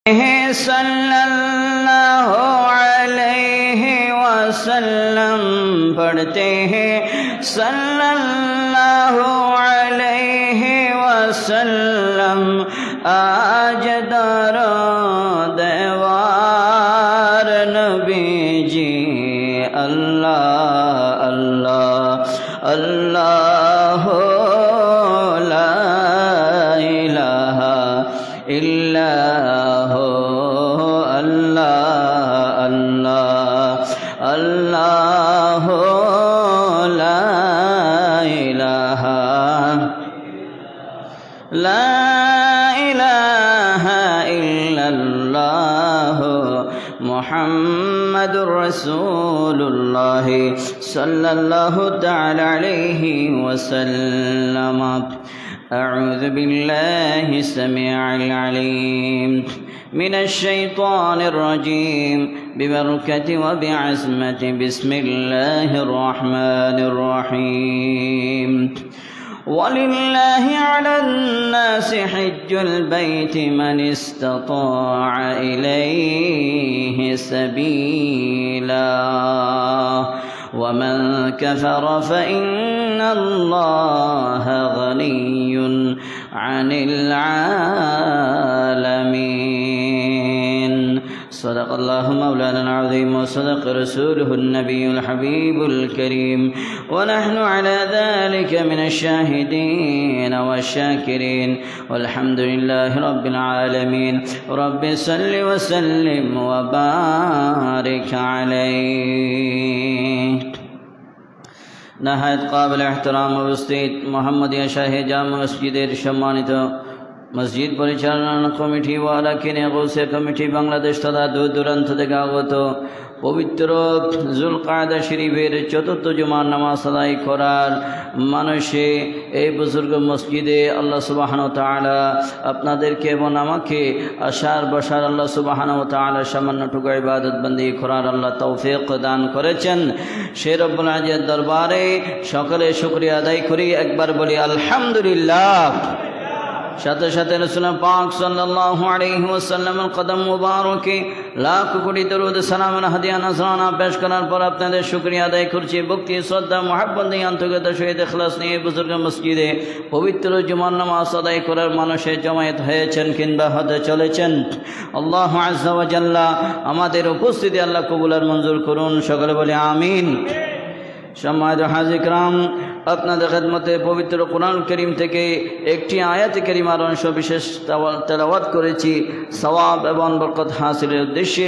सल्लल्लाहु अलैहि वसल्लम पढ़ते हैं सल्लल्लाहु अलैहि वसल्लम आज दरवार नबी जी अल्लाह अल्लाह अल्लाह ला इलाहा इल्लल्लाह अल्लाह ला इलाहा इल्लल्लाह मुहम्मदुर रसूलुल्लाह सल्लल्लाहु तआला अलैहि वसल्लम। अऊज़ु बिल्लाहि समीउल अलीम मिनश शैतानिर रजीम बिबरकति व बिअज़मति बिस्मिल्लाहिर रहमानिर रहीम। वलिल्लाहि अलन नासि हज्जुल बैति मन इस्तताअ इलैहि सबीला वमन कफर फइन्नल्लाह गनिय्युन अनिल आलमीन। सदक़ल्लाहु मौलाना अज़ीम व सदक़ रसूलुहुन नबियुल हबीबुल करीम व नहनु अला ज़ालिका मिनश शाहिदीन वश्शाकिरीन वल्हम्दुलिल्लाहि रब्बिल आलमीन। रब्बि सल्लि व सल्लिम व बारिक अलैहि। नहायत काबिल एहतराम उपस्थित मोहम्मदिया शाह जामा मस्जिदेर सम्मानित मस्जिद परिचालना कमिटी व अराकिने गौसे कमिटी बांग्लादेश तथा दूर दूरान्त থেকে আগত पवित्र जुलकादा शरीफेर चतुर्थ जुमार नामाज आदाय करार मानुषे এই बुजुर्ग मस्जिदे আল্লাহ সুবহানাহু ওয়া তাআলা আপনাদেরকে এবং আমাকে আশার বসার আল্লাহ সুবহানাহু ওয়া তাআলা সামান্যটুকু ইবাদত বন্দি করার আল্লাহ তৌফিক দান করেছেন। সে রব্বুল আযিজের দরবারে সকলে শুকরিয়া আদায় করি, একবার বলি আলহামদুলিল্লাহ। সাথে সাথে রাসূল পাক সাল্লাল্লাহু আলাইহি ওয়াসাল্লামের কদম মুবারকে লাখ কোটি দরুদ সালাম হাদিয়া নজরানা পেশ করার পর আপনাদের শুকরিয়া আদায় করছি। ভক্তি শ্রদ্ধা মুহাব্বত নিয়ে আন্তরিকতার সহিত ইখলাস নিয়ে বুজুর্গ মসজিদে পবিত্র জুমার নামাজ আদায় করার মানুষের জমায়েত হয়েছেন কিংবা হতে চলেছেন। আল্লাহু আযজা ওয়া জাল্লা আমাদের উপস্থিতি আল্লাহ কবুল আর মঞ্জুর করুন, সকলে বলি আমিন। সম্মানিত হাজির کرام, আপনাদের খেদমতে পবিত্র কোরআন করিম থেকে একটি আয়াত কারিমার অংশ বিশেষ তেলাওয়াত করেছি সওয়াব এবং বরকত হাসিলের উদ্দেশ্যে,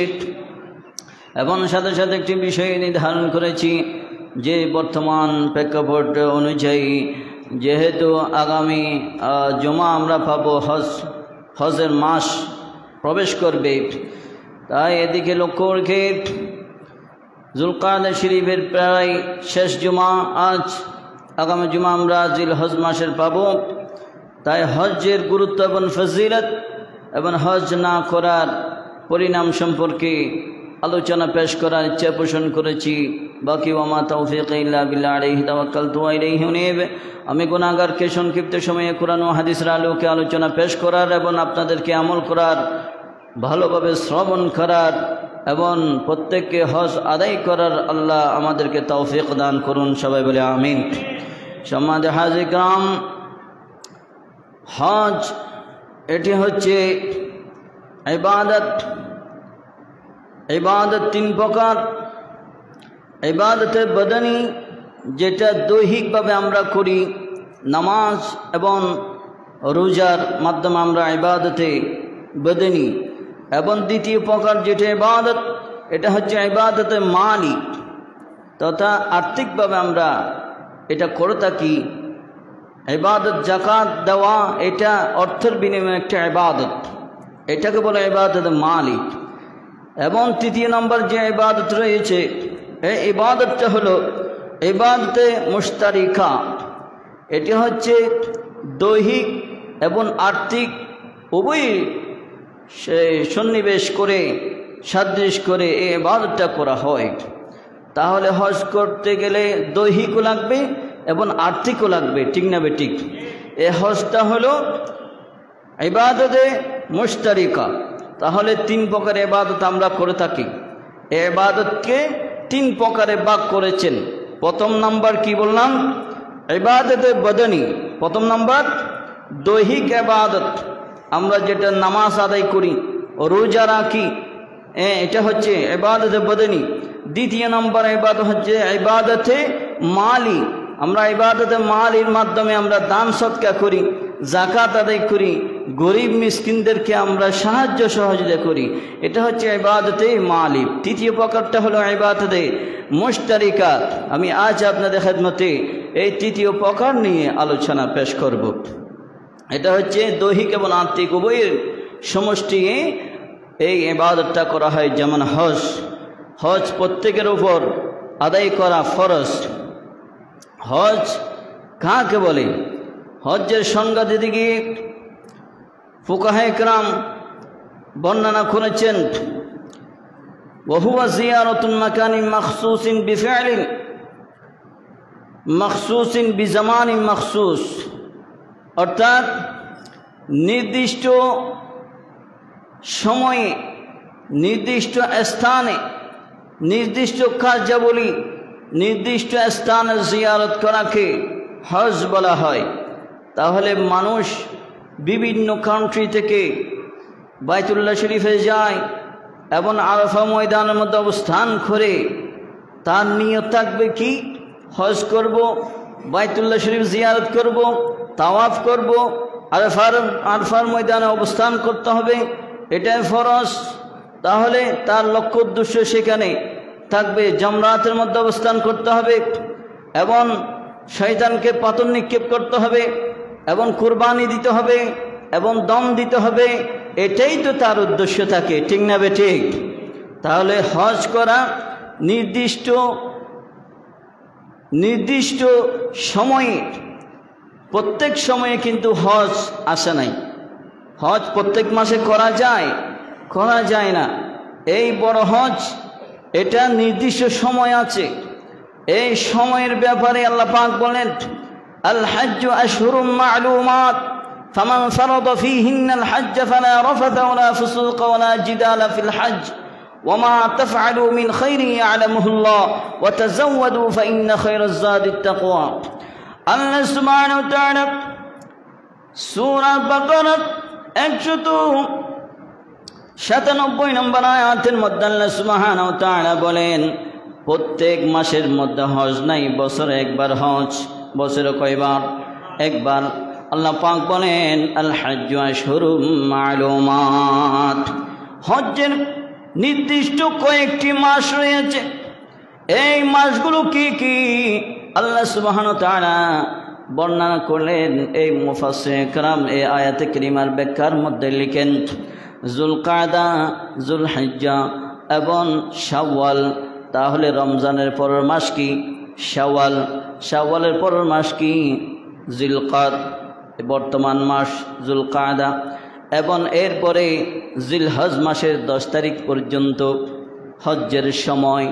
এবং সাথে সাথে একটি বিষয় নির্ধারণ করেছি যে বর্তমান প্রেক্ষাপট অনুযায়ী যেহেতু আগামী জুমা আমরা পাবো, হজের মাস প্রবেশ করবে, তাই এদিকে লক্ষ্য রেখে जुलकादा शरीफेर प्राय शेष जुमा आज आगामी जुमा আমরা জিলহজ মাসের পাব। তাই হজ্জের গুরুত্ব এবং ফজিলত এবং হজ না করার পরিণাম সম্পর্কে আলোচনা পেশ করার ইচ্ছা পোষণ করেছি। বাকি ওয়ামা তৌফিক ইল্লা বিল্লাহ আলাইহি তাওয়াক্কালতু ওয়া ইলাইহি উনীব। আমি গুনাহগারকে সংক্ষিপ্ত সময়ে কোরআন ও হাদিসের আলোকে আলোচনা পেশ করার এবং আপনাদেরকে আমল করার, ভালোভাবে শ্রবণ করার এবং প্রত্যেককে হজ আদায় করার আল্লাহ আমাদেরকে তৌফিক দান করুন, সবাই বলে আমিন। সম্মানিত হাজির کرام, হজ এটি হচ্ছে ইবাদত। ইবাদত তিন প্রকার। ইবাদতে বদনী যেটা দৈহিকভাবে আমরা করি, নামাজ এবং রোজার মাধ্যমে আমরা ইবাদতে বদনী, এবং দ্বিতীয় প্রকার যেটা ইবাদত, এটা হচ্ছে ইবাদতে মালি তথা আর্থিকভাবে আমরা এটা করে থাকি। ইবাদত জাকাত দেওয়া, এটা অর্থের বিনিময়ে একটা ইবাদত, এটাকে বলে ইবাদতে মালি। এবং তৃতীয় নম্বর যে ইবাদত রয়েছে, এই ইবাদতটা হলো ইবাদতে মুশতারিকা। এটি হচ্ছে দৈহিক এবং আর্থিক উভয় সন্নিবেশ করে সাদৃশ করে এই ইবাদতটা করা হয়। তাহলে হজ করতে গেলে দৈহিকও লাগবে এবং আর্থিকও লাগবে, ঠিক না বেঠিক? এই হজটা হলো ইবাদতে মুশতারিকা, তাহলে 3 প্রকার ইবাদত আমরা করে থাকি। ইবাদতকে 3 প্রকারে ভাগ করেছেন। প্রথম নাম্বার কি বললাম? ইবাদতে বদনী। প্রথম নাম্বার দৈহিক ইবাদত, আমরা যেটা নামাজ আদায় করি, রোজা রাখি, এটা হচ্ছে ইবাদতে বদনী। দ্বিতীয় নম্বর ইবাদত হচ্ছে ইবাদতে মালি। আমরা ইবাদতে মালির মাধ্যমে আমরা দান সদকা করি, যাকাত আদায় করি, গরিব মিসকিনদেরকে আমরা সাহায্য সহযোগিতা করি, এটা হচ্ছে ইবাদতে মালি। তৃতীয় প্রকারটা হলো ইবাদতে মুশতারিকাত। আমি আজ আপনাদের খেদমতে এই তৃতীয় প্রকার নিয়ে আলোচনা পেশ করব। এটা হচ্ছে দৈহিক এবং আত্মিক উভয়ের সমষ্টি এই ইবাদতটা করা হয়। যেমন হজ, হজ প্রত্যেকের উপর আদায় করা ফরজ। হজ কাকে বলে? হজ্জের সংজ্ঞা দিতে গিয়ে ফুকাহায়ে কেরাম বর্ণনা করেছেন, ওয়াহুয়া জিয়ারাতুল মাকানি মাখসুসিন বিফি'লিন মাখসুসিন বিজামানিন মাখসুস, অর্থাৎ নির্দিষ্ট সময়ে, নির্দিষ্ট স্থানে, নির্দিষ্ট কার্যাবলী, নির্দিষ্ট স্থানে জিয়ারত করাকে হজ বলা হয়। তাহলে মানুষ বিভিন্ন কান্ট্রি থেকে বাইতুল্লাহ শরীফে যায় এবং আরাফা ময়দানের মধ্যে অবস্থান করে তার নিয়ত থাকবে কি? হজ করব, বাইতুল্লাহ শরীফ জিয়ারত করব, তাওয়াফ করব, আরাফার ময়দানে অবস্থান করতে হবে, এটাই ফরজ। তাহলে তার লক্ষ্য উদ্দেশ্য সেখানে থাকবে, জামরাতের মধ্যে অবস্থান করতে হবে এবং শয়তানকে পাথর নিক্ষেপ করতে হবে এবং কুরবানি দিতে হবে এবং দম দিতে হবে, এটাই তো তার উদ্দেশ্য থাকে, ঠিক না বে ঠিক? তাহলে হজ করা নির্দিষ্ট সময়ে, প্রত্যেক সময়ে কিন্তু হজ আসে নাই। হজ প্রত্যেক মাসে করা যায় না। এই বড় হজ, এটা নির্দিষ্ট সময় আছে। এই সময়ের ব্যাপারে আল্লাহ পাক বলেন, আল হাজ্জু আশহুরুম মা'লুমাত ফামান ফারাদা ফীহিন্নাল হাজ্জ ফালা রাফাথা ওয়ালা ফুসুকা ওয়ালা জিদালা ফিল হজ্জ ওয়ামা তাফআলু মিন খাইরিন ইয়া'লামুহুল্লাহ ওয়া তাযাওয়াদু ফাইন্না খায়রাজ যাদিত তাকওয়া। আল্লাহ সুবহানাহু ওয়া তাআলা সূরা বাকারা 197 নম্বর আয়াতের মধ্যে আল্লাহ সুবহানাহু ওয়া তাআলা বলেন, প্রত্যেক মাসের মধ্যে হজ নাই, বছরে একবার হজ। বছরে কয়বার? একবার। আল্লাহ পাক বলেন, আল হাজ্জু আশহুরুম মা'লুমাত, হজ্জের নির্দিষ্ট কয়েকটি মাস রয়েছে। এই মাসগুলো কি কি আল্লাহ সুবহানাহু ওয়া তাআলা বর্ণনা করলেন। এই মুফাসসিরিন کرام এই আয়াতে কারিমার ব্যাখ্যার মধ্যে লিখেন, যুলকাদা, যুলহিজ্জা এবং শাওয়াল। তাহলে রমজানের পরের মাস কি? শাওয়াল। শাওয়ালের পরের মাস কি? জিলকাদ, বর্তমান মাস যুলকাদা। এবং এরপরে জিলহজ মাসের 10 তারিখ পর্যন্ত হজ্জের সময়।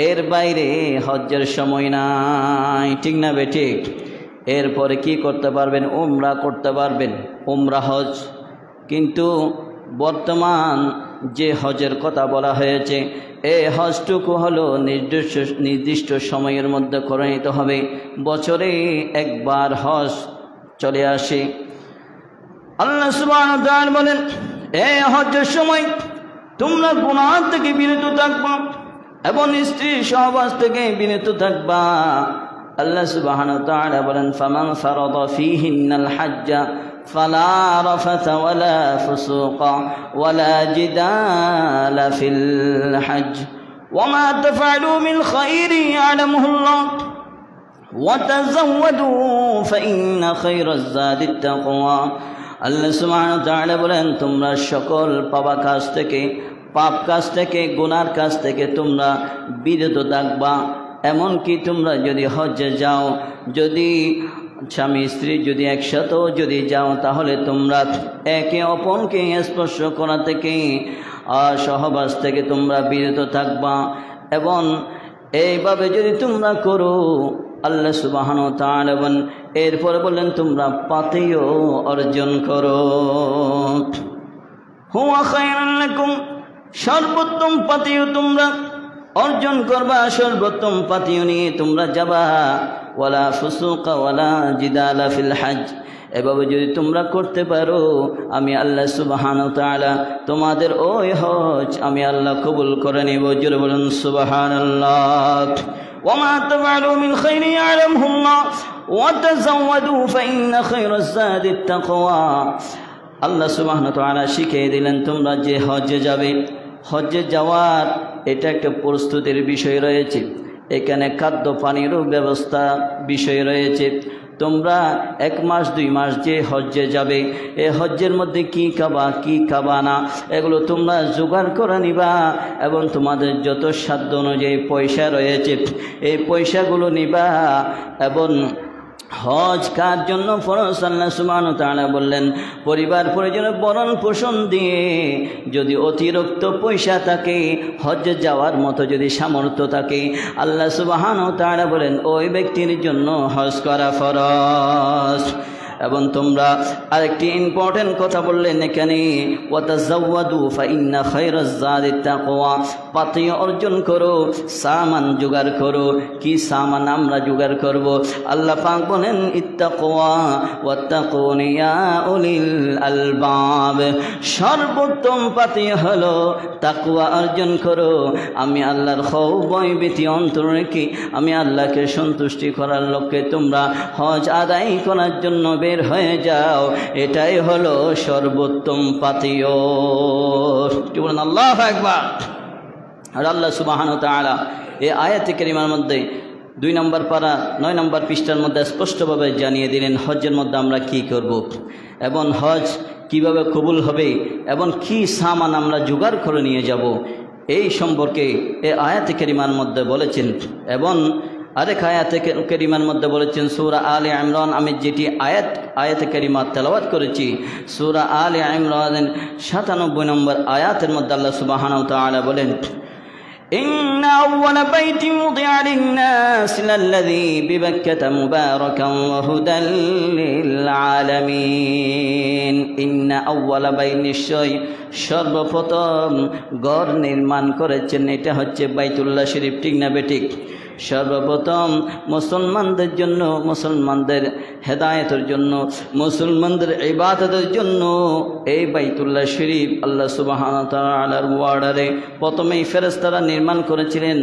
এর বাইরে হজ্জের সময় নাই, ঠিক না বে ঠিক? এরপরে কি করতে পারবেন? উমরা করতে পারবেন, উমরা হজ। কিন্তু বর্তমান যে হজের কথা বলা হয়েছে, এই হজটুকু হলো নির্দিষ্ট সময়ের মধ্যে করে নিতে হবে। বছরে একবার হজ চলে আসে। আল্লাহ সুবহানাহু ওয়া তাআলা বলেন, এই হজের সময় তোমরা গুনাহ থেকে বিরত থাকবা এবং স্ত্রী সহবাস থেকে বিরত থাকবা। আল্লাহ সুবহানাহু ওয়া তাআলা বলেন, ফামান ফারাদা ফীহিন্নাল হাজ্জা ফালা রাফাথা ওয়ালা ফুসুকা ওয়ালা জিদালা ফিল হজ্জ ওয়ামা তাফআলু মিন খাইরিন ইয়া'লামুহুল্লাহ ওয়া তাযাওয়াদু ফাইন্না খায়রাজ যাদিত তাকওয়া। আল্লাহ সুবহানাহু ওয়া তাআলা বলেন, তোমরা সকল পাপ কাজ থেকে গুনার কাজ থেকে তোমরা বিরত থাকবা। এমনকি তোমরা যদি হজ্জে যাও, যদি স্বামী স্ত্রী যদি একসাথেও যদি যাও, তাহলে তোমরা একে অপরকে স্পর্শ করা থেকে সহবাস থেকে তোমরা বিরত থাকবা। এবং এইভাবে যদি তোমরা করো, আল্লাহ সুবহানাহু ওয়া তাআলা বলেন, এরপরে বললেন তোমরা পাতেও অর্জন করো। হুয়া খায়রুল লাকুম, সর্বোত্তম পাতিও তোমরা অর্জন করবা, সর্বোত্তম পাতিও নিয়ে তোমরা যাবা। ওয়ালা ফুসুকা ওয়ালা জিদালা ফিল হজ, এভাবে যদি তোমরা করতে পারো আমি আল্লাহ সুবহানাহু ওয়া তাআলা তোমাদের ওই হজ আমি আল্লাহ কবুল করে নেব। জোরে বলুন সুবহানাল্লাহ। ওয়ামা তাফআলু মিন খাইরিন ইয়ালামহুল্লাহ ওয়া তাযাওয়াদু ফাইন্না খায়রাজ যাদিত তাকওয়া। আল্লাহ সুবহানাহু ওয়া তাআলা শিখিয়ে দিলেন তোমরা যে হজ্জে যাবে, হজ্জে যাওয়ার এটা একটা প্রস্তুতির বিষয় রয়েছে, এখানে খাদ্য পানিরও ব্যবস্থা বিষয় রয়েছে। তোমরা 1 মাস 2 মাস যে হজ্জে যাবে, এই হজ্জের মধ্যে কি খাবা কি খাবা না এগুলো তোমরা জোগাড় করে নিবা, এবং তোমাদের যত সাধ্য অনুযায়ী পয়সা রয়েছে এই পয়সাগুলো নিবা। এবং হজ কার জন্য ফরজ? আল্লাহ সুবহানাহু ওয়া তাআলা বললেন পরিবার পরিজনের ভরণ পোষণ দিয়ে যদি অতিরিক্ত পয়সা থাকে, হজ্জে যাওয়ার মতো যদি সামর্থ্য থাকে, আল্লাহ সুবহানাহু ওয়া তাআলা বলেন ওই ব্যক্তির জন্য হজ করা ফরজ। এবং তোমরা আরেকটি ইম্পর্টেন্ট কথা বললেন এখানে, ওয়াতাযাওয়াদু ফাইন্না খায়রাজ যাদিত তাকওয়া, পাতি অর্জন করো, সামান জোগাড় করো। কি সামান আমরা জোগাড় করব? আল্লাহ পাক বলেন ইত্তাকওয়া ওয়াত্তাকুনি ইয়া উলিল আলবাব, সর্বোত্তম পাতি হলো তাকওয়া অর্জন করো। আমি আল্লাহর খৌফ ভয় ভীতি অন্তর রেখে আমি আল্লাহকে সন্তুষ্টি করার লক্ষ্যে তোমরা হজ আদায় করার জন্য বের হয়ে যাও, এটাই হলো সর্বোত্তম পাতিও। কি বলেন? আল্লাহু আকবার। আর আল্লাহ সুবহানাহু ওয়া তাআলা এই আয়াতে কারিমার মধ্যে 2 নম্বর পারা 9 নম্বর পৃষ্ঠার মধ্যে স্পষ্টভাবে জানিয়ে দিলেন হজ্জের মধ্যে আমরা কি করব, এবং হজ কিভাবে কবুল হবে, এবং কি সামান আমরা জোগাড় করে নিয়ে যাব, এই সম্পর্কে এই আয়াতে কারিমার মধ্যে বলেছেন। এবং আরেক আয়াতে কারিমার মধ্যে বলেছেন সূরা আলে ইমরান, আমি যেটি আয়াতে কারিমা তেলাওয়াত করেছি সূরা আলে ইমরানের 97 নম্বর আয়াতের মধ্যে আল্লাহ সুবহানাহু ওয়া তাআলা বলেন ইন্না আউওয়ালা বাইতিন উদিআ লিন-নাস লাল্লাযী বিবাক্কাতা মুবারাকান ওয়া হুদাল লিল আলামিন। ইন্না আউওয়ালা বাইত, নিশ্চয় সর্বপ্রথম ঘর নির্মাণ করেছেন এটা হচ্ছে বাইতুল্লাহ শরীফ, ঠিক না বেঠিক? সর্বপ্রথম মুসলমানদের জন্য, মুসলমানদের হেদায়েতের জন্য, মুসলমানদের ইবাদতের জন্য এই বাইতুল্লাহ শরীফ আল্লাহ সুবহানাহু ওয়া তাআলার ওয়ার্ডারে প্রথমেই ফেরেশতারা নির্মাণ করেছিলেন।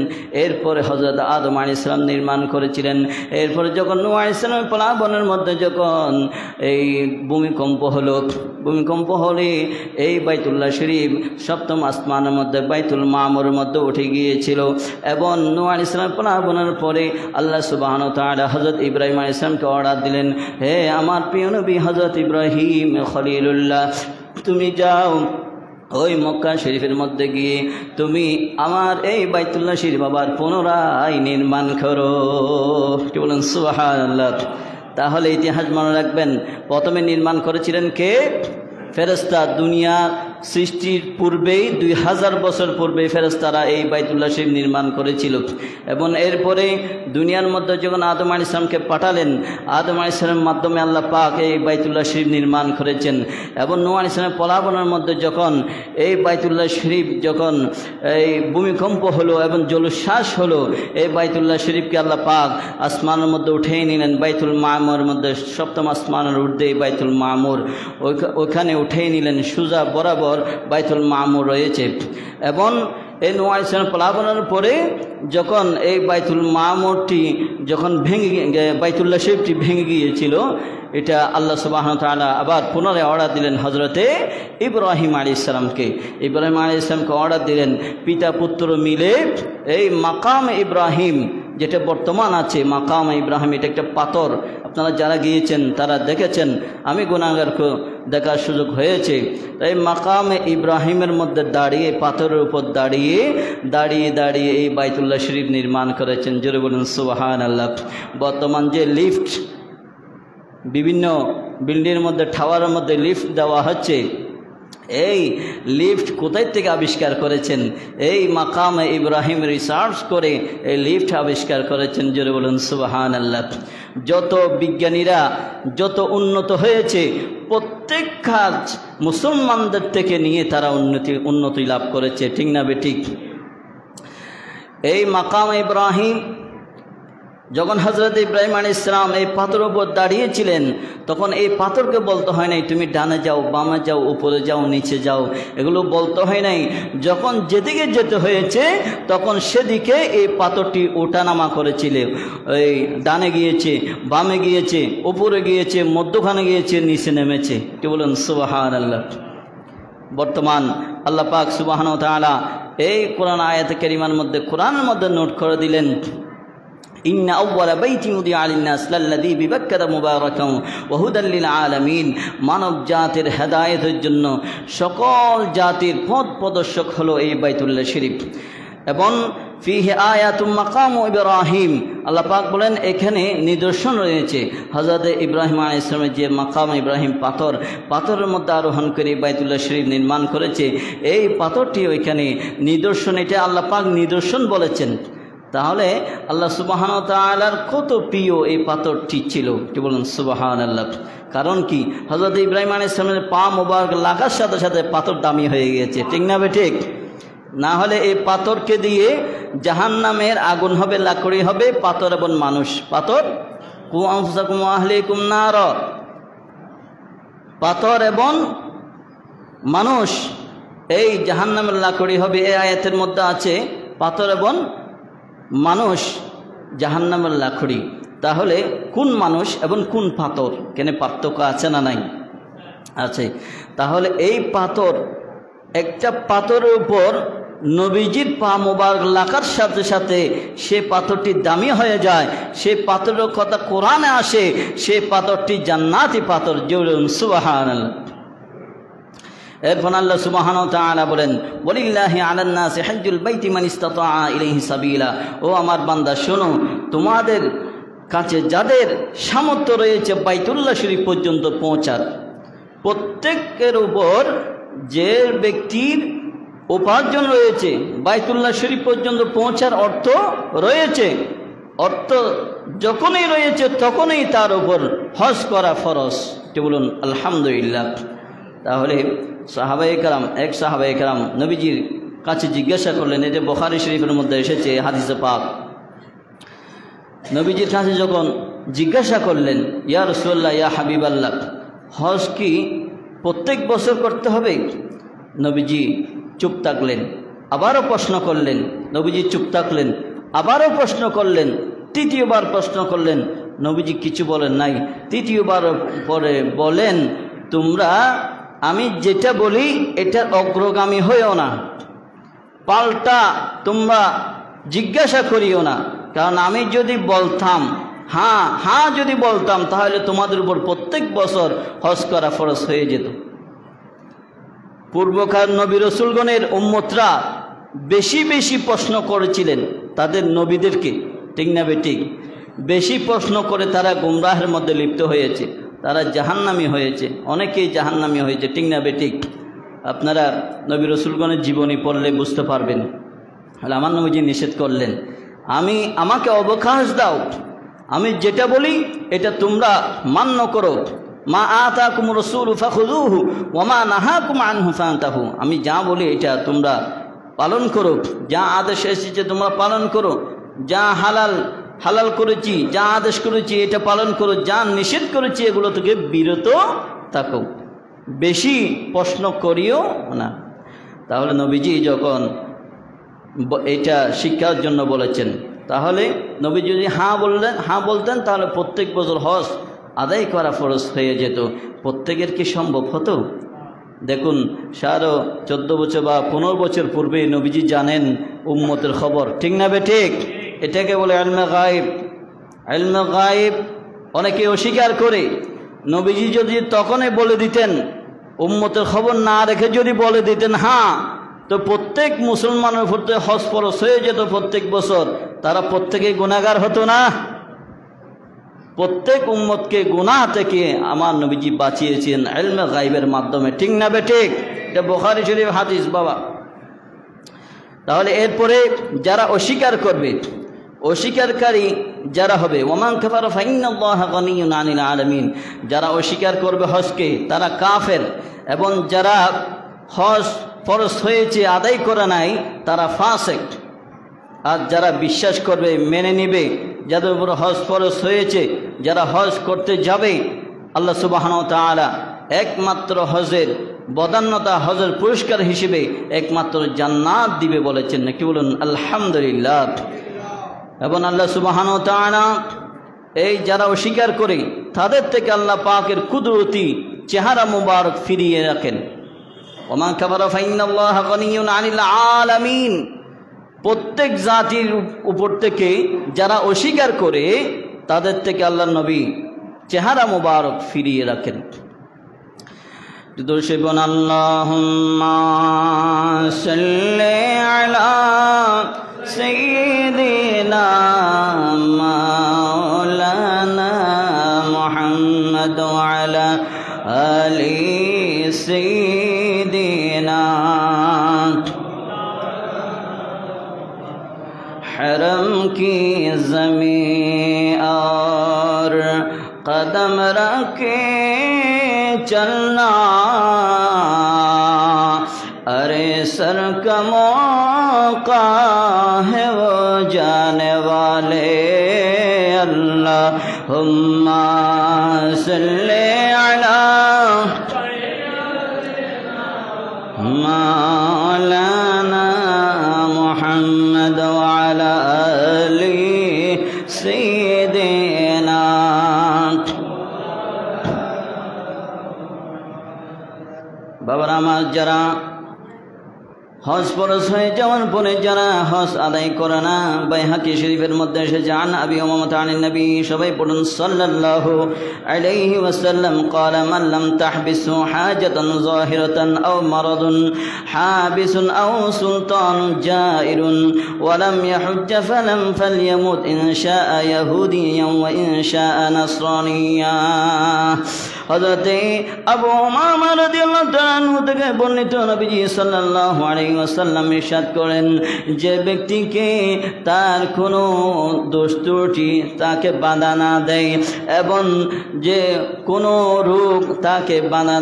এরপরে হযরত আদম আলাইহিস সালাম নির্মাণ করেছিলেন। এরপরে যখন নূহ আলাইহিস সালামের প্লাবনের মধ্যে যখন এই ভূমিকম্প হলে এই বাইতুল্লাহ শরীফ 7ম আসমানের মধ্যে বাইতুল মামুরের মধ্যে উঠে গিয়েছিল। এবং নূহ আলাইহিস সালাম প্লাবনের পরে আল্লাহ সুবহানাহু ওয়া তাআলা হযরত ইব্রাহিম আলাইহিস সালামকে অর্ডার দিলেন, হে আমার প্রিয় নবী হযরত ইব্রাহিম খলিলুল্লাহ, তুমি যাও ওই মক্কা শরীফের মধ্যে গিয়ে তুমি আমার এই বাইতুল্লাহ শরীফ আবার পুনরায় নির্মাণ করো। কি বলেন? সুবহানাল্লাহ। তাহলে ইতিহাস মনে রাখবেন, প্রথমে নির্মাণ করেছিলেন কে? ফেরেশতা। দুনিয়া সৃষ্টির পূর্বেই 2000 বছর পূর্বে ফেরেশতারা এই বাইতুল্লাহ শরীফ নির্মাণ করেছিল। এবং এরপরে দুনিয়ার মধ্যে যখন আদম আলাইহিস সালামকে পাঠালেন, আদম আলাইহিস সালামের মাধ্যমে আল্লাহ পাক এই বাইতুল্লাহ শরীফ নির্মাণ করেছেন। এবং নূহ আলাইহিস সালামের পলাবনের মধ্যে যখন এই বাইতুল্লাহ শরীফ যখন এই ভূমিকম্প হলো এবং জলোচ্ছ্বাস হলো, এই বাইতুল্লাহ শরীফকে আল্লাহ পাক আসমানের মধ্যে উঠিয়ে নিলেন। বাইতুল মামুরের মধ্যে 7ম আসমানের ঊর্ধ্বে বাইতুল মামুর, ওইখানে উঠিয়ে নিলেন। সুজা বরাবর বাইতুল মামুর রয়েছে। এবং এই নূহ আলাইহিস সালাম প্লাবনের পরে যখন এই বাইতুল মামুরটি যখন বাইতুল্লাহ শরীফটি ভেঙে গিয়েছিল, এটা আল্লাহ সুবহানাহু ওয়া তাআলা আবার পুনরায় অর্ডার দিলেন হযরতে ইব্রাহিম আলাইহিস সালামকে। ইব্রাহিম আলাইহিস সালামকে অর্ডার দিলেন পিতা পুত্র মিলে এই মাকাম ইব্রাহিম, যেটা বর্তমান আছে মাকাম ইব্রাহিম, এটা একটা পাথর। আপনারা যারা গিয়েছেন তারা দেখেছেন, আমি গুনাহগারকে দেখার সুযোগ হয়েছে। এই মাকাম ইব্রাহিমের মধ্যে দাঁড়িয়ে, পাথরের উপর দাঁড়িয়ে এই বাইতুল্লাহ শরীফ নির্মাণ করেছেন। জোরে বলুন সুবহানাল্লাহ। বর্তমান যে লিফট, বিভিন্ন বিল্ডিংয়ের মধ্যে টাওয়ারের মধ্যে লিফট দেওয়া হচ্ছে, এই লিফট কোথায় থেকে আবিষ্কার করেছেন? এই মাকামে ইব্রাহিম রিসার্চ করে এই লিফট আবিষ্কার করেছেন। জোরে বলুন সুবহানাল্লাহ। যত বিজ্ঞানীরা যত উন্নত হয়েছে, প্রত্যেক কাজ মুসলমানদের থেকে নিয়ে তারা উন্নতি লাভ করেছে, ঠিক না বেঠিক? এই মাকাম ইব্রাহিম যখন হযরত ইব্রাহিম আলাইহিস সালাম এই পাথরের উপর দাঁড়িয়েছিলেন, তখন এই পাথরকে বলতে হয় নাই তুমি ডানে যাও, বামে যাও, উপরে যাও, নিচে যাও, এগুলো বলতে হয় নাই। যখন যেদিকে যেতে হয়েছে তখন সেদিকে এই পাথরটি ওঠানামা করেছিল। এই ডানে গিয়েছে, বামে গিয়েছে, উপরে গিয়েছে, মধ্যখানে গিয়েছে, নিচে নেমেছে। কি বলেন সুবহানাল্লাহ। বর্তমান আল্লাহ পাক সুবহানাহু ওয়া তাআলা এই কোরআন আয়াতে কারিমার মধ্যে, কোরআনের মধ্যে নোট করে দিলেন, ইন্না আউওয়ালা বাইতিন উদিআ লিন-নাস লাল্লাযী বিবাক্কাতা মুবারাকান ওয়া হুদাল লিল আলামিন। মানব জাতির হেদায়েতের জন্য সকল জাতির পথ প্রদর্শক হলো এই বাইতুল্লাহ শরীফ। এবং ফিহি আয়াতুম মাকাম ইব্রাহিম, আল্লাহ পাক বলেন এখানে নিদর্শন রয়েছে। হযরত ইব্রাহিম আলাইহিস সালামের যে মাকাম ইব্রাহিম পাথরের মধ্যে আরোহণ করে বাইতুল্লাহ শরীফ নির্মাণ করেছে, এই পাথরটি ওইখানে নিদর্শন, এটা আল্লাহ পাক নিদর্শন বলেছেন। তাহলে আল্লাহ সুবহানাহু ওয়া তাআলার কত প্রিয় এই পাথরটি ছিল, কি বলেন সুবহানাল্লাহ। কারণ কি, হযরত ইব্রাহিম আলাইহিস সালামের পা মোবারক লাগার সাথে সাথে পাথর দামি হয়ে গিয়েছে, ঠিক না বেঠিক? না হলে এই পাথরকে দিয়ে জাহান্নামের আগুন হবে, লাকড়ি হবে, পাথর এবং মানুষ। পাথর কু আনফুসাকুম ওয়া আহলিকুম নার, পাথর এবং মানুষ এই জাহান্নামের লাকড়ি হবে। এই আয়াতের মধ্যে আছে পাথর এবং মানুষ জাহান্নামের লাকড়ি। তাহলে কোন মানুষ এবং কোন পাথর, কেন পার্থক্য আছে না নাই? আছে। তাহলে এই পাথর, একটা পাথরের উপর নবীজির পা মোবারক লাগার সাথে সাথে সে পাথরটি দামি হয়ে যায়। সে পাথরের কথা কোরআনে আসে, সে পাথরটি জান্নাতি পাথর। জোরে সুবহানাল্লাহ। এরপর আল্লাহ সুবহানাহু ওয়া তাআলা বলেন, ওয়ালিল্লাহি আলান নাসি হজ্জুল বাইতি মান ইসতাতা ইলাইহি সাবিলা। ও আমার বান্দা শোনো, তোমাদের কাছে যাদের সামর্থ্য রয়েছে বাইতুল্লাহ শরীফ পর্যন্ত পৌঁছার, প্রত্যেকের উপর যে ব্যক্তির উপার্জন রয়েছে বাইতুল্লাহ শরীফ পর্যন্ত পৌঁছার অর্থ রয়েছে, অর্থ যখনই রয়েছে তখনই তার উপর হজ করা ফরজ। বলুন আলহামদুলিল্লাহ। তাহলে সাহাবায়ে কেরাম, এক সাহাবায়ে কেরাম নবীজির কাছে জিজ্ঞাসা করলেন, এই যে বুখারী শরীফের মধ্যে এসেছে হাদিসে পাক, নবীজির কাছে যখন জিজ্ঞাসা করলেন, ইয়া রাসূলুল্লাহ, ইয়া হাবিবাল্লাহ, হজ কি প্রত্যেক বছর করতে হবে? নবীজি চুপ থাকলেন। আবারও প্রশ্ন করলেন, নবীজি চুপ থাকলেন। আবারও প্রশ্ন করলেন, তৃতীয়বার প্রশ্ন করলেন, নবীজি কিছু বলেন নাই। তৃতীয়বার পরে বলেন, তোমরা আমি যেটা বলি এটার অগ্রগামী হইও না, পাল্টা তোমরা জিজ্ঞাসা করিও না। কারণ আমি যদি বলতাম হ্যাঁ হ্যাঁ যদি বলতাম, তাহলে তোমাদের উপর প্রত্যেক বছর হজ করা ফরজ হয়ে যেত। পূর্বকার নবী রসুলগণের উম্মতরা বেশি বেশি প্রশ্ন করেছিলেন তাদের নবীদেরকে, ঠিক না বেঠিক? বেশি প্রশ্ন করে তারা গুমরাহের মধ্যে লিপ্ত হয়েছে, তারা জাহান্নামী হয়েছে, অনেকেই জাহান্নামী হয়েছে, ঠিক না বেঠিক? আপনারা নবী রসুলগণের জীবনী পড়লে বুঝতে পারবেন। তাহলে আমার নবীজি নিষেধ করলেন, আমাকে অবকাশ দাও, আমি যেটা বলি এটা তোমরা মান্য করো। মা আতাকুম রাসূলু ফাখুযুহু ওয়া মা নাহাকুম আনহু ফান্তাহু। আমি যা বলি এটা তোমরা পালন করো, যা আদেশ এসেছে তোমরা পালন করো, যা হালাল করেছি, যা আদেশ করেছি এটা পালন করো, যা নিষেধ করেছি এগুলো থেকে বিরত থাকো, বেশি প্রশ্ন করিও না। তাহলে নবীজি যখন এটা শিক্ষার জন্য বলেছেন, তাহলে নবী যদি হ্যাঁ বলতেন তাহলে প্রত্যেক বছর হজ আদায় করা ফরজ হয়ে যেত। প্রত্যেকের কি সম্ভব হতো? দেখুন, 14 বছর বা 15 বছর পূর্বে নবীজি জানেন উম্মতের খবর, ঠিক না বেঠিক? এটাকে বলে ইলমে গায়েব। ইলমে গায়েব অনেকে অস্বীকার করে। নবীজি যদি তখনই বলে দিতেন, উম্মতের খবর না রেখে যদি বলে দিতেন হ্যাঁ, তো প্রত্যেক মুসলমানের উপর হজ ফরজ হয়ে যেত প্রত্যেক বছর, তারা প্রত্যেকেই গুনাহগার হতো না? প্রত্যেক উম্মতকে গুনাহ থেকে আমার নবীজি বাঁচিয়েছেন ইলমে গায়বের মাধ্যমে, ঠিক না বেঠিক? এটা বুখারী শরীফ হাদিস বাবা। তাহলে এরপরে যারা অস্বীকার করবে, অস্বীকারী যারা হবে, ওমান কাফারা ফাইন্নাল্লাহা গানিয়্যুন আনিল আলামিন, যারা অস্বীকার করবে হজকে তারা কাফের, এবং যারা হজ ফরজ হয়েছে আদায় করে নাই তারা ফাসিক। আর যারা বিশ্বাস করবে, মেনে নেবে, যাদের উপর হজ ফরজ হয়েছে, যারা হজ করতে যাবে, আল্লাহ সুবহানাহু ওয়া তাআলা একমাত্র হজের বদান্যতা, হজের পুরস্কার হিসেবে একমাত্র জান্নাত দিবে বলেছেন। নাকি বলুন আলহামদুলিল্লাহ। এবং আল্লাহ সুবহানাহু ওয়া তাআলা এই যারা অস্বীকার করে তাদের থেকে আল্লাহ পাকের কুদরতি চেহারা মুবারক ফিরিয়ে রাখেন। ওমা কাফারা ফাইন্নাল্লাহা গানিয়্যুন আনিল আলামিন, প্রত্যেক জাতির উপর থেকে যারা অস্বীকার করে তাদের থেকে আল্লাহ নবী চেহারা মুবারক ফিরিয়ে রাখেন। দুরশিবন আল্লাহুম্মা সাল্লি আলা সাইয়্যিদিনা মাওলানা মুহাম্মদ ওয়া আলা আলি সাইয়্যিদিনা। हरम की ज़मीं और कदम रखे चलना, अरे सर का मौका है वो जाने वाले। अल्लाहुम्मा सल्ली अला मौलाना मुहम्मद व अला आलि सय्यिदिना। বাবারা আমার, যারা হজ ফরজ হয়ে যাওয়ার পরে যারা হজ আদায় করে না, বাইহাকি শরীফের মধ্যে এসেছে আন আবি উমামা আনিন নবী, সবাই পড়ুন সাল্লাল্লাহু আলাইহি ওয়াসাল্লাম قال من لم تحبسه حاجة ظاهرة أو مرض حابس أو سلطان جائر ولم يحج فليمت إن شاء يهوديا وإن شاء نصرانيا। হযরত আবু উমামা রাদিয়াল্লাহু তাআলা আনহু থেকে বর্ণিত, নবীজি সাল্লাল্লাহু আলাইহি ওয়াসাল্লাম ইরশাদ করেন, যে ব্যক্তিকে তার কোনো দোষ ত্রুটি তাকে বাধা না দেয়, এবং যে কোনো রোগ তাকে বাধা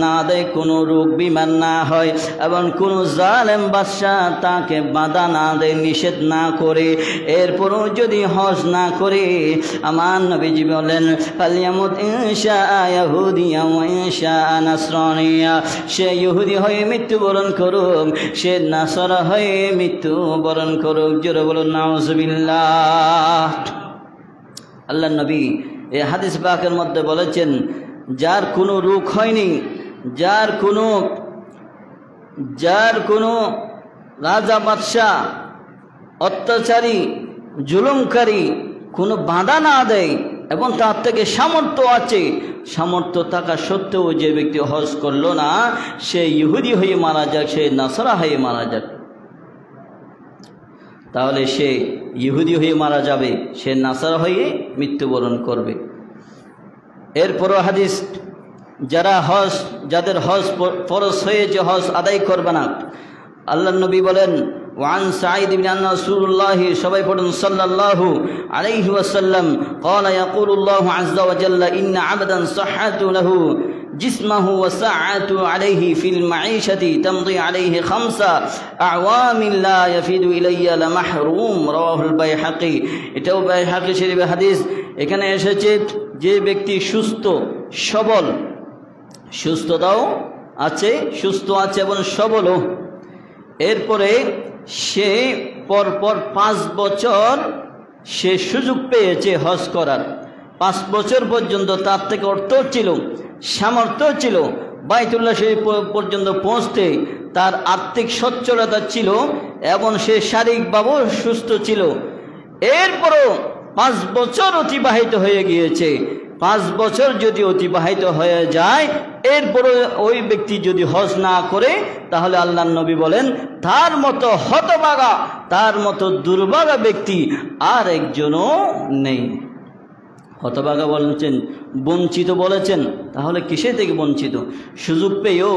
না দেয়, কোনো রোগ বিমার না হয়, এবং কোনো জালেম বাদশাহ তাকে বাধা না দেয়, নিষেধ না করে, এরপরও যদি হজ না করে, আমার নবীজি বলেন ফালিয়ামুত ইনশাআ ইয়াহুদিয়া ওয়া ইনশাআ নাসরানিয়া, সে ইহুদি হয়ে মৃত্যুবরণ করুক, সে নাসারা হয়ে মৃত্যুবরণ করুক। জোরে বলুন নাউজুবিল্লাহ। আল্লাহ নবী এই হাদিস পাকের মধ্যে বলেছেন, যার কোনো রোগ হয়নি, যার কোনো রাজা বাদশাহ অত্যাচারী জুলুমকারী কোনো বাধা না দেয়, এবং তার থেকে সামর্থ্য আছে, সামর্থ্য থাকা সত্ত্বেও যে ব্যক্তি হজ করলো না, সে ইহুদি হয়ে মারা যাক, সে নাসারা হয়ে মারা যাক, তাহলে সে ইহুদি হয়ে মারা যাবে, সে নাসারা হয়ে মৃত্যুবরণ করবে। এরপরও হাদিস, যাদের হজ ফরজ হয়েছে হজ আদায় করবে না, আল্লাহ নবী বলেন وعن سعيد بن أن رسول الله সবাই পড়ুন সাল্লাল্লাহু আলাইহি ওয়াসাল্লাম قال يقول الله عز وجل إن عبدا صحت له جسمه وسعت عليه في المعيشة تمضي عليه 5 أعوام لا يفيد إلي لمحروم رواه البيهقي। এটাও বাইহাকি শরীফের হাদিস। এখানে এসেছে যে ব্যক্তি সুস্থ সবল, সুস্থতাও আছে, সুস্থ আছে এবং সবলও, এরপরে সে পরপর 5 বছর সে সুযোগ পেয়েছে হজ করার, 5 বছর পর্যন্ত তার থেকে অর্থ ছিল, সামর্থ্য ছিল, বাইতুল্লাহ শরীফ পর্যন্ত পৌঁছতে তার আর্থিক সচ্ছলতা ছিল, এবং সে শারীরিকভাবেও সুস্থ ছিল। এরপরও 5 বছর অতিবাহিত হয়ে গিয়েছে। 5 বছর যদি অতিবাহিত হয়ে যায়, এরপরে ওই ব্যক্তি যদি হজ না করে, তাহলে আল্লাহর নবী বলেন তার মতো হতভাগা, তার মতো দুর্ভাগা ব্যক্তি আর একজনও নেই। হতভাগা বলছেন বঞ্চিত বলেছেন, তাহলে কিসে থেকে বঞ্চিত? সুযোগ পেয়েও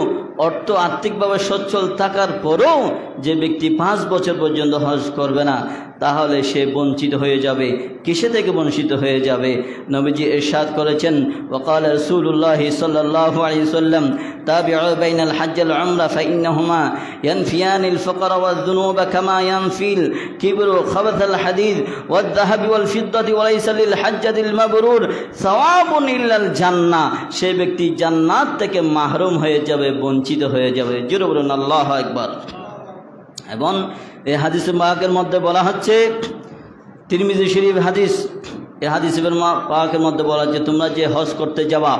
আর্থিকভাবে সচ্ছল থাকার পরেও যে ব্যক্তি 5 বছর পর্যন্ত হজ করবে না, তাহলে সে বঞ্চিত হয়ে যাবে। কিসে থেকে বঞ্চিত হয়ে যাবে? নবীজি ইরশাদ করেছেন, ওয়াকাল রাসূলুল্লাহ সাল্লাল্লাহু আলাইহি ওয়াসাল্লাম, তাবিউ বাইনাল হজ্জ ওয়াল উমরা ফাইন্নাহুমা ইয়ানফিয়ানিল ফাকর ওয়ায-যুনুব কামা ইয়ানফিল কিবরু খাবাথাল হাদিদ ওয়ায-যাহাবি ওয়াল ফিদ্দাতি ওয়া লাইসা লিল হজ্জাতিল মাবরুর সাওয়াবুন ইল্লাল জান্নাহ। সে ব্যক্তি জান্নাত থেকে মাহরুম হয়ে যাবে, বঞ্চিত হয়ে যাবে। জোরে বলুন আল্লাহু আকবার। এবং এই হাদিসে পাকের মধ্যে বলা হচ্ছে, তিরমিজি শরীফ হাদিস, এই হাদিসের পাকের মধ্যে বলা হচ্ছে, তোমরা যে হজ করতে যাবা,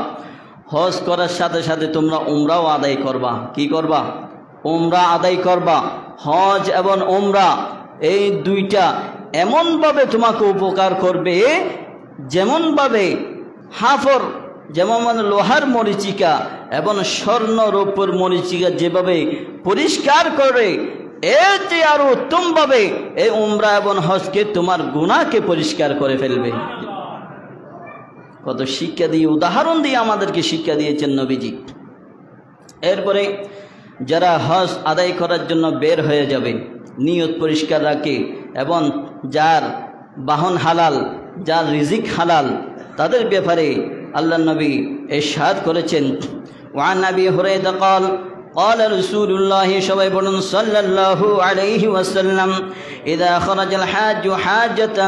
হজ করার সাথে সাথে তোমরা উমরাও আদায় করবা। কি করবা? উমরা আদায় করবা। হজ এবং উমরা এই দুইটা এমনভাবে তোমাকে উপকার করবে, যেমনভাবে হাফর, যেমন লোহার মরিচিকা এবং স্বর্ণ রৌপ্যর মরিচিকা যেভাবে পরিষ্কার করে, এর চেয়ে আরো উত্তমভাবে এই উমরা এবং হজকে তোমার গুনাহকে পরিষ্কার করে ফেলবে। কত শিক্ষা দিয়ে, উদাহরণ দিয়ে আমাদেরকে শিক্ষা দিয়েছেন নবীজি। এরপরে যারা হজ আদায় করার জন্য বের হয়ে যাবে, নিয়ত পরিষ্কার রাখে এবং যার বাহন হালাল, যার রিজিক হালাল, তাদের ব্যাপারে আল্লাহ নবী ইরশাদ করেছেন, ওয়ান আবি হুরায়রা قال قال رسول الله صلى الله عليه وسلم إذا خرج الحاج حاجة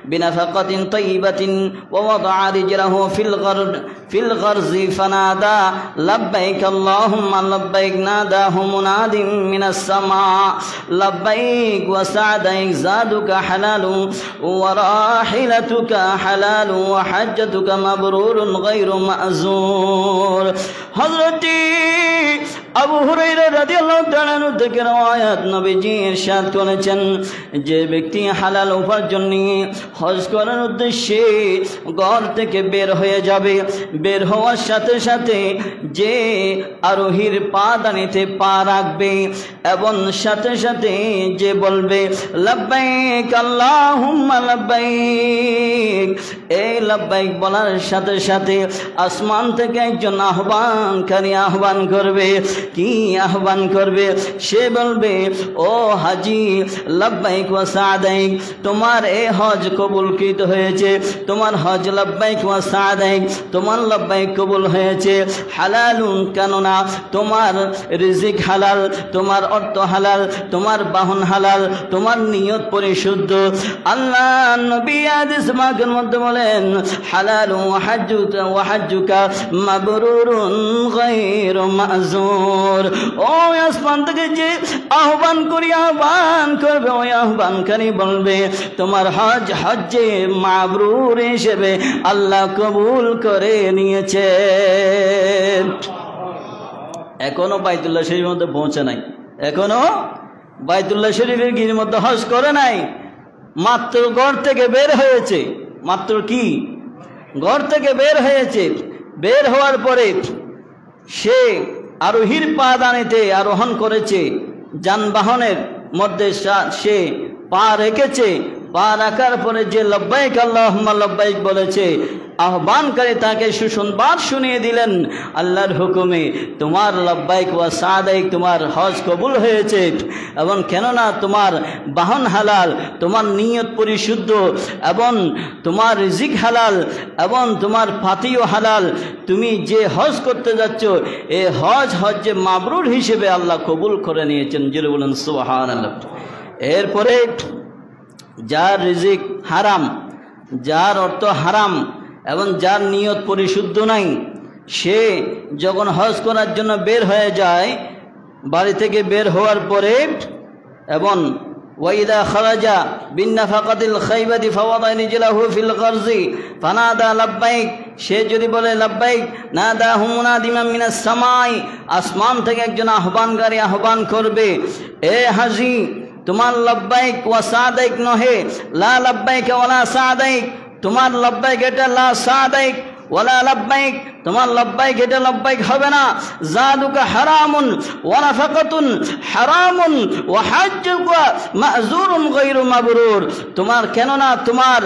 بنفقة طيبة ووضع رجله في الغرز فنادى لبيك اللهم لبيك ناداه مناد من السماء لبيك وسعديك زادك حلال وراحلتك حلال وحجتك مبرور غير مأزور। হযরতি আবু হুরায়রা রাদিয়াল্লাহু তাআলা থেকে রওয়ায়াত, নবীজি ইরশাদ করেছেন, যে ব্যক্তি হালাল উপার্জন নিয়ে হজ করার উদ্দেশ্যে ঘর থেকে বের হয়ে যাবে, বের হওয়ার সাথে সাথে যে আরোহীর পা দানিতে পা রাখবে এবং সাথে সাথে যে বলবে লাব্বাইক আল্লাহুম্মা লাব্বাইক, এই লাব্বাইক বলার সাথে সাথে আসমান থেকে একজন আহ্বানকারী আহ্বান করবে। কি আহ্বান করবে? সে বলবে, ও হাজি, লাব্বাইক ওয়া সাদাইক, তোমার এই হজ কবুলকৃত হয়েছে, তোমার হজ লাব্বাইক ওয়া সাদাইক, তোমার লাব্বাইক কবুল হয়েছে। হালালুন, কেননা তোমার রিজিক হালাল, তোমার অর্থ হালাল, তোমার বাহন হালাল, তোমার নিয়ত পরিশুদ্ধ। আল্লাহ নবী হাদিস পাকের মধ্যে বলেন, হালালুন ওয়া হাজ্জুকা মাবরুরুন গায়রু মাযুর। ও আসমান থেকে যে আহ্বান করি আহ্বান করবে, ওই আহ্বানকারী বলবে, তোমার হজ হজ্জে মাবরুর হিসেবে আল্লাহ কবুল করে নিয়েছে। এখনো বাইতুল্লাহ শরীফের মধ্যে পৌঁছে নাই, এখনো বাইতুল্লাহ শরীফের গির মধ্যে হজ করে নাই, মাত্র ঘর থেকে বের হয়েছে। মাত্র কি ঘর থেকে বের হয়েছে। বের হওয়ার পরে সে আরোহীর পা দানিতে আরোহণ করেছে, যানবাহনের মধ্যে সে পা রেখেছে। পা রাখার পরে যে লব্বাইক আল্লাহুম্মা লব্বাইক বলেছে, আহ্বানকারী তাকে সুসংবাদ শুনিয়ে দিলেন আল্লাহর হুকুমে, তোমার লব্বাইক ওয়া সাদাইক, তোমার হজ কবুল হয়েছে। এবং কেননা তোমার বাহন হালাল, তোমার নিয়ত পরিশুদ্ধ, এবং তোমার রিজিক হালাল, এবং তোমার পাতিও হালাল, তুমি যে হজ করতে যাচ্ছ এই হজ্জে মাবরুর হিসেবে আল্লাহ কবুল করে নিয়েছেন। জোরে বলুন সুবহানাল্লাহ। এরপরে যার রিজিক হারাম, যার অর্থ হারাম এবং যার নিয়ত পরিশুদ্ধ নাই, সে যখন হজ করার জন্য বের হয়ে যায়, বাড়ি থেকে বের হওয়ার পরে, এবং ওয়াইদা খারাজা বিন্নাফাকাতিল খাইবাতি ফাওয়াদা রিজলাহু ফিল গারজি ফানাদা লাব্বাইক, সে যদি বলে লাব্বাইক, নাদাহু মুনাদিমান মিনাস সামাই, আসমান থেকে একজন আহ্বানকারী আহ্বান করবে, এ হাজি, তোমার লব্বাইক ওয়া সাদাইক নহে, লা লব্বাইক ওয়ালা সাদাইক, তোমার লব্বাইক এটা লা সাদাইক ওয়ালা লব্বাইক, তোমার লব্বাইক এটা লব্বাইক হবে না। জাদুকা হারামুন ওয়া নাফাকাতুন হারামুন ওয়া হাজ্জুকা মা'যুরুন গায়রু মাবরুর। তোমার কেননা তোমার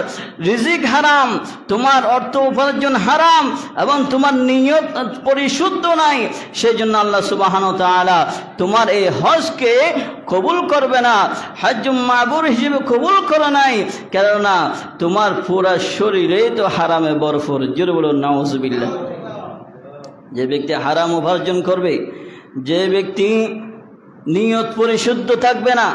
রিজিক হারাম, তোমার অর্থ উপার্জন হারাম এবং তোমার নিয়ত পরিশুদ্ধ নাই, সেজন্য আল্লাহ সুবহানাহু ওয়া তাআলা তোমার এই হজকে কবুল করবে না, হজ্জুম মাবরুর হিসেবে কবুল করে নাই, কেননা তোমার পুরা শরীরে তো হারামে ভরপুর। জোরে বলুন নাউজুবিল্লাহ। যে ব্যক্তি হারাম উপার্জন করবে, যে ব্যক্তি নিয়ত পরিশুদ্ধ থাকবে না,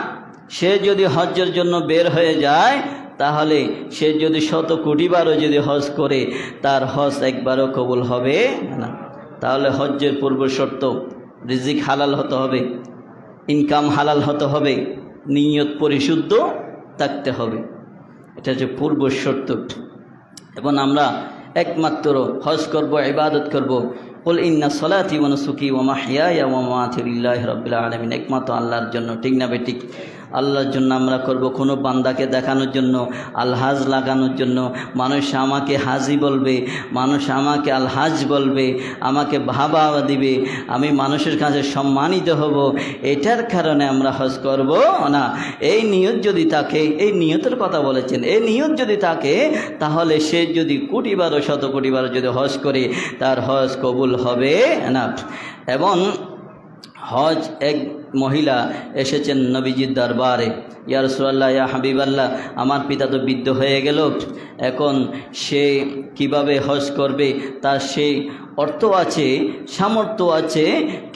সে যদি হজ্জের জন্য বের হয়ে যায়, তাহলে সে যদি 100 কোটিবারও যদি হজ করে, তার হজ একবারও কবুল হবে না। তাহলে হজ্জের পূর্ব শর্ত রিজিক হালাল হতে হবে, ইনকাম হালাল হতে হবে, নিয়ত পরিশুদ্ধ থাকতে হবে। এটা হচ্ছে পূর্ব শর্ত। এবং আমরা একমাত্র হজ করব, ইবাদত করব। কুল ইন্না সলাতি ওয়া নুসুকি ওয়া মাহইয়ায়া ওয়া মামাতি লিল্লাহি রাব্বিল আলামিন, একমাত্র আল্লাহর জন্য। ঠিক না বেঠিক? আল্লাহর জন্য আমরা করব, কোনো বান্দাকে দেখানোর জন্য, আলহাজ লাগানোর জন্য। মানুষ আমাকে হাজি বলবে, মানুষ আমাকে আলহাজ বলবে, আমাকে ভাবা দিবে, আমি মানুষের কাছে সম্মানিত হব, এটার কারণে আমরা হজ করব না। এই নিয়ত যদি থাকে, এই নিয়তের কথা বলেছেন, এই নিয়ত যদি থাকে, তাহলে সে যদি কোটিবারও 100 কোটিবারও যদি হজ করে, তার হজ কবুল হবে না। এবং হজ এক মহিলা এসেছেন নবীজির দরবারে, ইয়া রাসূলুল্লাহ, ইয়া হাবিবাল্লাহ, আমার পিতা তো বৃদ্ধ হয়ে গেল, এখন সে কিভাবে হজ করবে? তার সেই অর্থ আছে, সামর্থ্য আছে,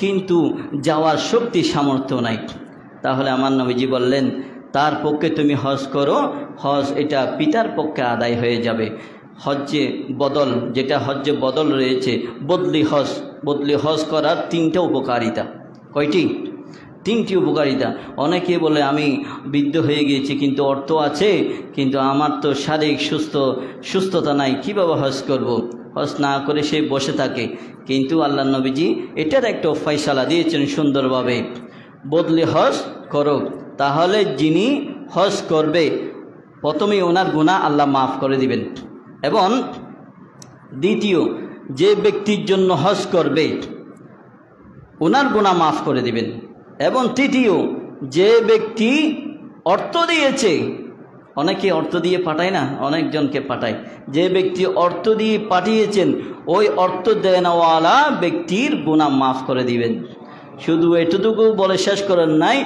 কিন্তু যাওয়ার শক্তি সামর্থ্য নাই। তাহলে আমার নবীজি বললেন, তার পক্ষে তুমি হজ করো, হজ এটা পিতার পক্ষে আদায় হয়ে যাবে। হজ্জে বদল, যেটা হজ্জে বদল রয়েছে, বদলি হজ, বদলি হজ করার 3টা উপকারিতা। কয়টি? 3টি উপকারিতা। অনেকে বলে আমি বৃদ্ধ হয়ে গিয়েছি, কিন্তু অর্থ আছে, কিন্তু আমার তো শারীরিক সুস্থতা নাই, কীভাবে হজ করব? হজ না করে সে বসে থাকে। কিন্তু আল্লাহ নবীজি এটার একটা ফয়সালা দিয়েছেন সুন্দরভাবে, বদলি হজ করো। তাহলে যিনি হজ করবে, প্রথমেই ওনার গুনাহ আল্লাহ মাফ করে দিবেন। এবং দ্বিতীয়, যে ব্যক্তির জন্য হজ করবে, ওনার গুনাহ মাফ করে দিবেন। এবং তৃতীয়, যে ব্যক্তি অর্থ দিয়েছে, অনেকে অর্থ দিয়ে পাঠায় না, অনেকজনকে পাঠায়, যে ব্যক্তি অর্থ দিয়ে পাঠিয়েছেন, ওই অর্থ দেনওয়ালা ব্যক্তির গুনাহ মাফ করে দিবেন। শুধু এতটুকু বলে শেষ করেন নাই,